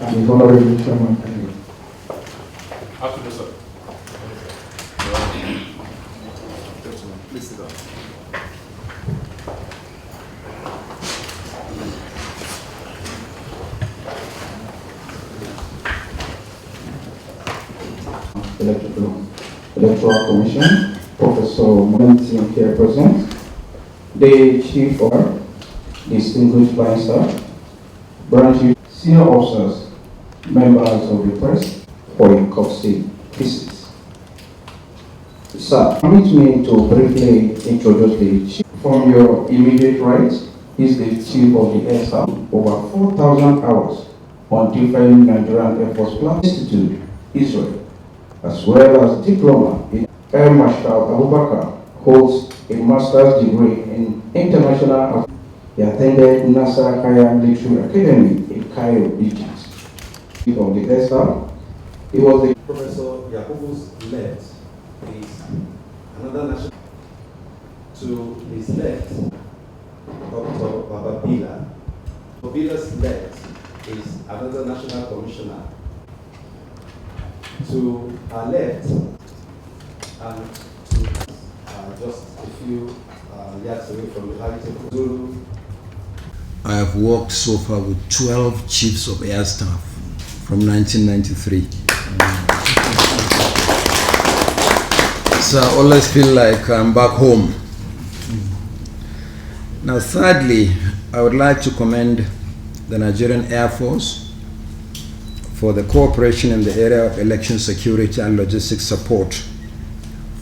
and the Honorable Chairman. After this, sir. Please sit down. Electoral Commission, Professor Monty here present, the Chief of Distinguished Flying Staff, branch senior officers, members of the press, for a courtesy visit. Sir, permit me to briefly introduce the Chief. From your immediate right is the Chief of the Air Staff, over 4,000 hours on different Nigerian Air Force Plan Institute, Israel, as well as diploma in Air Marshal Abubakar holds a master's degree in international affairs. He attended NASA Kaya Military Academy in Cairo, Egypt. From the Air Staff, he was the Professor Yakubu's left is another national. To his left, Dr. Babila. Babila's left is another national commissioner. To our left, and to just a few yards away from the Heritage Zulu. I have worked so far with 12 chiefs of air staff from 1993. So I always feel like I'm back home. Now, thirdly, I would like to commend the Nigerian Air Force for the cooperation in the area of election security and logistics support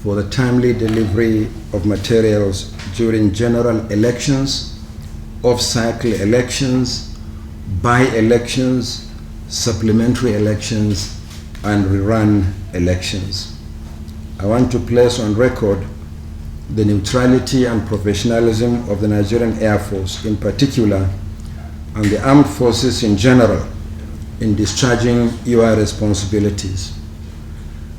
for the timely delivery of materials during general elections, off-cycle elections, by-elections, supplementary elections, and rerun elections. I want to place on record the neutrality and professionalism of the Nigerian Air Force in particular, and the armed forces in general, in discharging your responsibilities.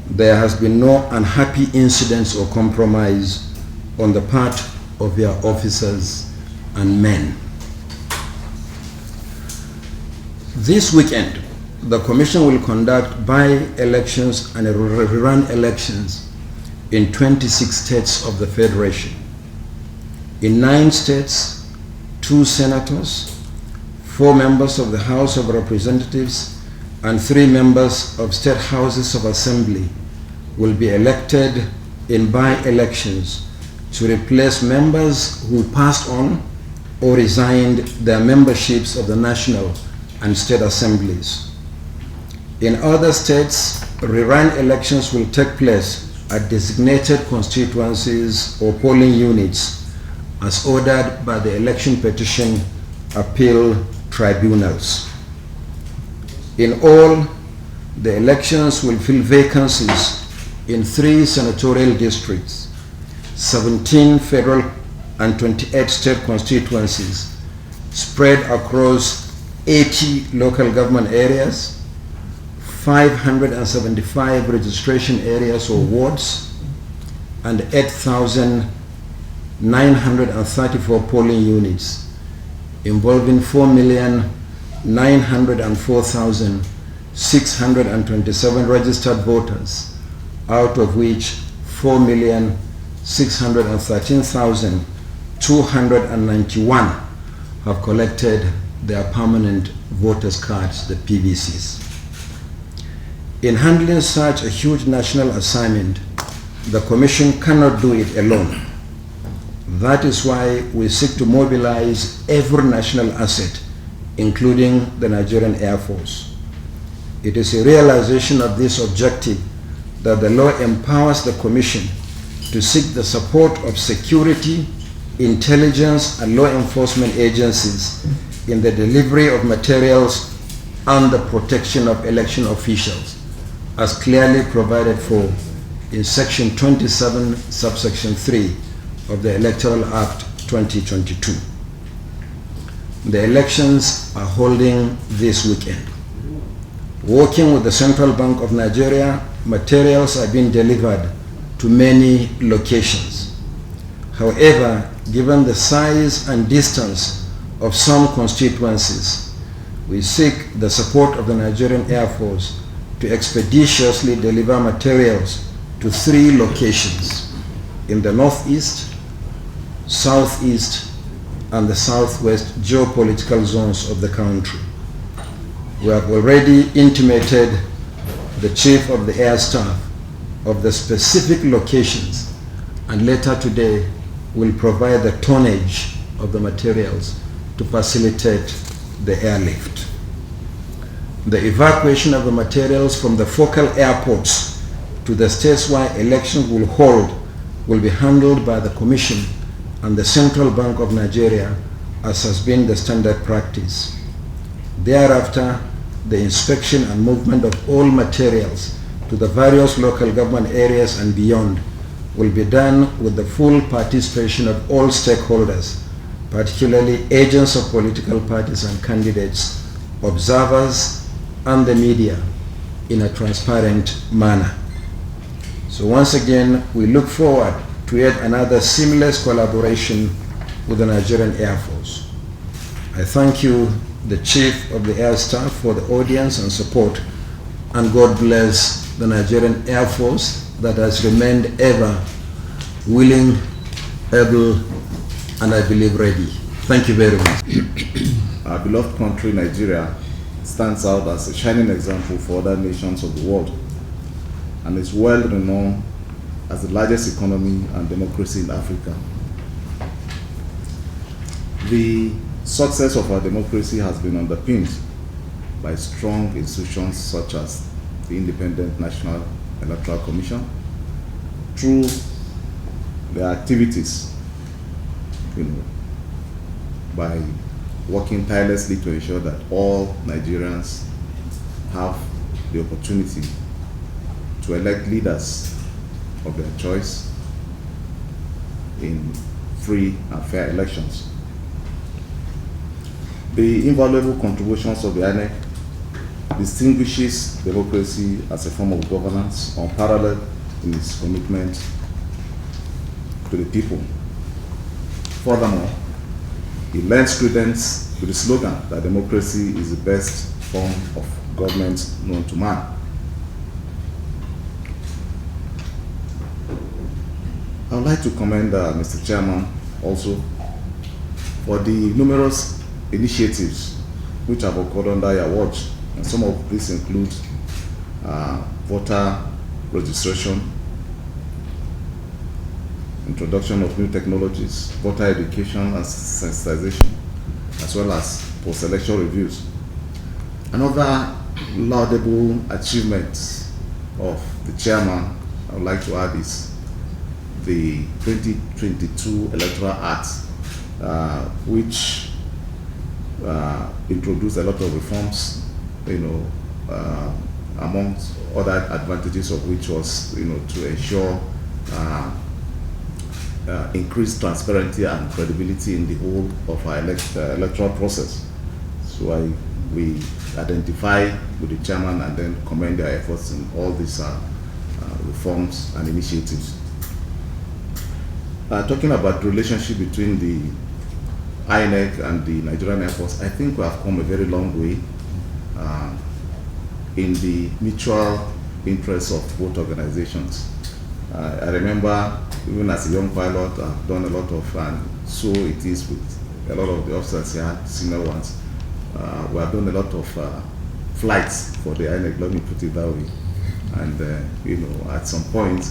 There has been no unhappy incidents or compromise on the part of your officers and men. This weekend, the Commission will conduct by-elections and rerun elections in 26 states of the Federation. In 9 states, 2 senators, 4 members of the House of Representatives, and 3 members of state houses of assembly will be elected in by-elections to replace members who passed on or resigned their memberships of the national and state assemblies. In other states, rerun elections will take place at designated constituencies or polling units as ordered by the election petition appeal tribunals. In all, the elections will fill vacancies in 3 senatorial districts, 17 federal and 28 state constituencies spread across 80 local government areas, 575 registration areas or wards, and 8,934 polling units, involving 4,904,627 registered voters, out of which 4,613,291 have collected their permanent voters cards, the PVCs. In handling such a huge national assignment, the Commission cannot do it alone. That is why we seek to mobilize every national asset, including the Nigerian Air Force. It is a realization of this objective that the law empowers the Commission to seek the support of security, intelligence, and law enforcement agencies in the delivery of materials and the protection of election officials, as clearly provided for in Section 27, subsection 3 of the Electoral Act 2022. The elections are holding this weekend. Working with the Central Bank of Nigeria, materials are being delivered to many locations. However, given the size and distance of some constituencies, we seek the support of the Nigerian Air Force to expeditiously deliver materials to 3 locations in the northeast, southeast, and the southwest geopolitical zones of the country. We have already intimated the Chief of the Air Staff of the specific locations, and later today will provide the tonnage of the materials to facilitate the airlift. The evacuation of the materials from the focal airports to the states where elections will hold will be handled by the Commission and the Central Bank of Nigeria, as has been the standard practice. Thereafter, the inspection and movement of all materials to the various local government areas and beyond will be done with the full participation of all stakeholders, particularly agents of political parties and candidates, observers, and the media, in a transparent manner. So once again, we look forward to yet another seamless collaboration with the Nigerian Air Force. I thank you, the Chief of the Air Staff, for the audience and support, and God bless the Nigerian Air Force that has remained ever willing, able, and I believe ready. Thank you very much. Our beloved country, Nigeria, stands out as a shining example for other nations of the world and is well renowned as the largest economy and democracy in Africa. The success of our democracy has been underpinned by strong institutions such as the Independent National Electoral Commission through their activities, by working tirelessly to ensure that all Nigerians have the opportunity to elect leaders of their choice in free and fair elections. The invaluable contributions of the INEC distinguishes democracy as a form of governance unparalleled in its commitment to the people. Furthermore, it lends credence to the slogan that democracy is the best form of government known to man. I would like to commend Mr. Chairman also for the numerous initiatives which have occurred under your watch, and some of these include voter registration, introduction of new technologies, voter education and sensitization, as well as post-election reviews. Another laudable achievement of the chairman I would like to add is the 2022 Electoral Act, which introduced a lot of reforms, amongst other advantages of which was, to ensure increased transparency and credibility in the whole of our electoral process. So we identify with the chairman and then commend their efforts in all these reforms and initiatives. Talking about the relationship between the INEC and the Nigerian Air Force, I think we have come a very long way in the mutual interests of both organizations. I remember, even as a young pilot, I've done a lot of, and so it is with a lot of the officers here, senior ones. We have done a lot of flights for the INEC, let me put it that way. And, at some point,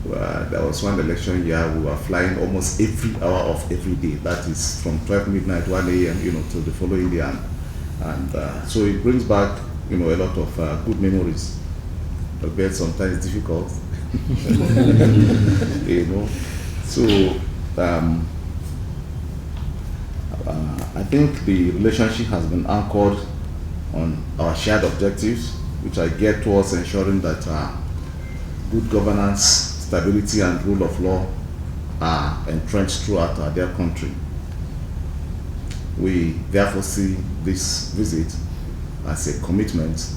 there was one election year, we were flying almost every hour of every day. That is from 12 midnight, 1 a.m., to the following day. And so it brings back, a lot of good memories, albeit sometimes difficult. So I think the relationship has been anchored on our shared objectives, which are geared towards ensuring that good governance, stability, and rule of law are entrenched throughout our dear country. We therefore see this visit as a commitment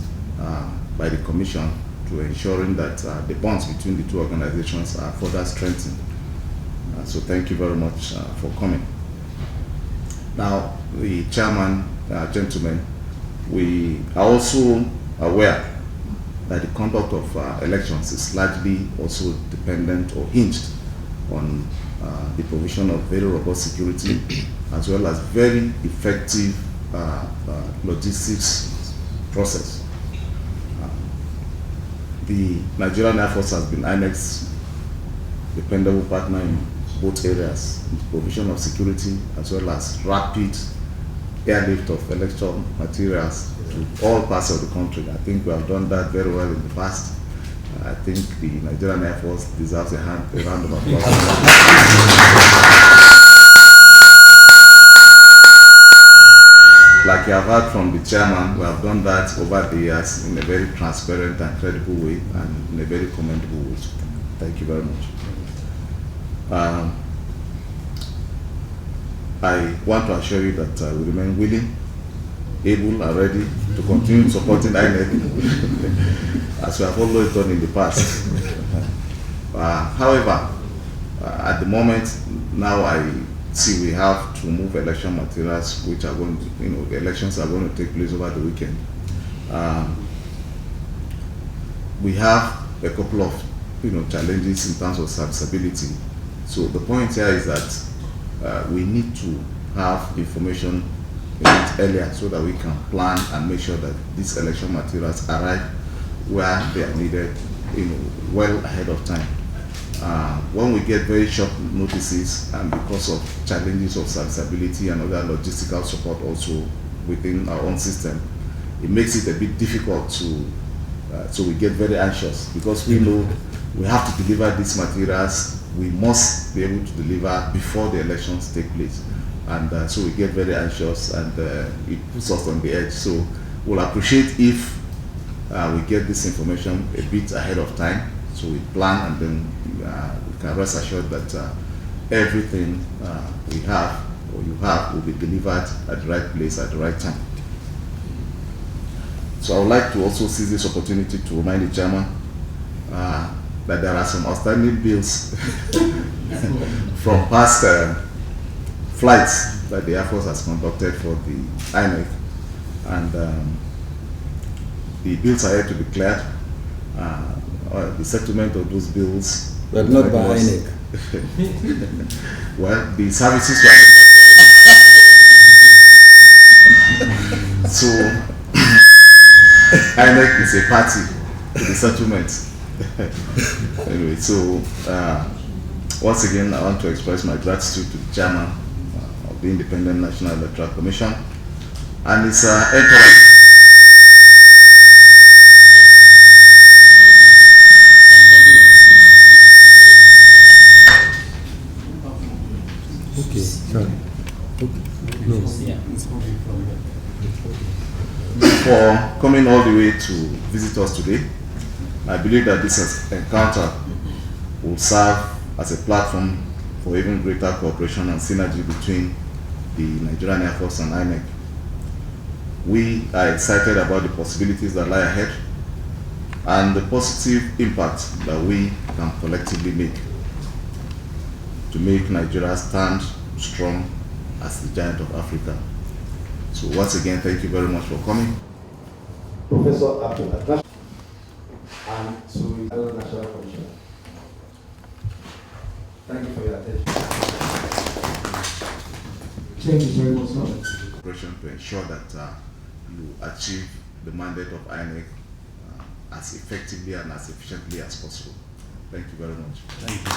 by the Commission to ensuring that the bonds between the two organizations are further strengthened. So thank you very much for coming. Now, the chairman, gentlemen, We are also aware that the conduct of elections is largely also dependent or hinged on the provision of very robust security as well as very effective logistics process. The Nigerian Air Force has been INEC's dependable partner in both areas, in the provision of security as well as rapid airlift of electoral materials to all parts of the country. I think we have done that very well in the past. I think the Nigerian Air Force deserves a round of applause. Like you have heard from the chairman, we have done that over the years in a very transparent and credible way and in a very commendable way. Thank you very much. I want to assure you that we remain willing, able and ready to continue supporting INEC as we have always done in the past. However, at the moment, now I see we have to move election materials which are going to, the elections are going to take place over the weekend. We have a couple of, challenges in terms of serviceability. So the point here is that we need to have information a bit earlier so that we can plan and make sure that these election materials arrive where they are needed, well ahead of time. When we get very short notices and because of challenges of serviceability and other logistical support also within our own system, it makes it a bit difficult to, so we get very anxious because we know we have to deliver these materials. We must be able to deliver before the elections take place. And so we get very anxious and it puts us on the edge. So we'll appreciate if we get this information a bit ahead of time. So we plan and then we can rest assured that everything we have or you have will be delivered at the right place at the right time. So I would like to also seize this opportunity to remind the chairman that there are some outstanding bills from past flights that the Air Force has conducted for the INEC, and the bills are yet to be cleared. The settlement of those bills, but not by INEC. Well, the services were so INEC is a party to the settlement. Anyway, so once again, I want to express my gratitude to the chairman of the Independent National Electoral Commission and its entourage. Okay, sorry. Okay. No. For coming all the way to visit us today. I believe that this encounter will serve as a platform for even greater cooperation and synergy between the Nigerian Air Force and INEC. We are excited about the possibilities that lie ahead and the positive impact that we can collectively make to make Nigeria stand strong as the giant of Africa. So once again, thank you very much for coming. Professor Abdul and to the National Commission. Thank you for your attention. Thank you very much, sir. Operation to ensure that you achieve the mandate of INEC as effectively and as efficiently as possible. Thank you very much. Thank you.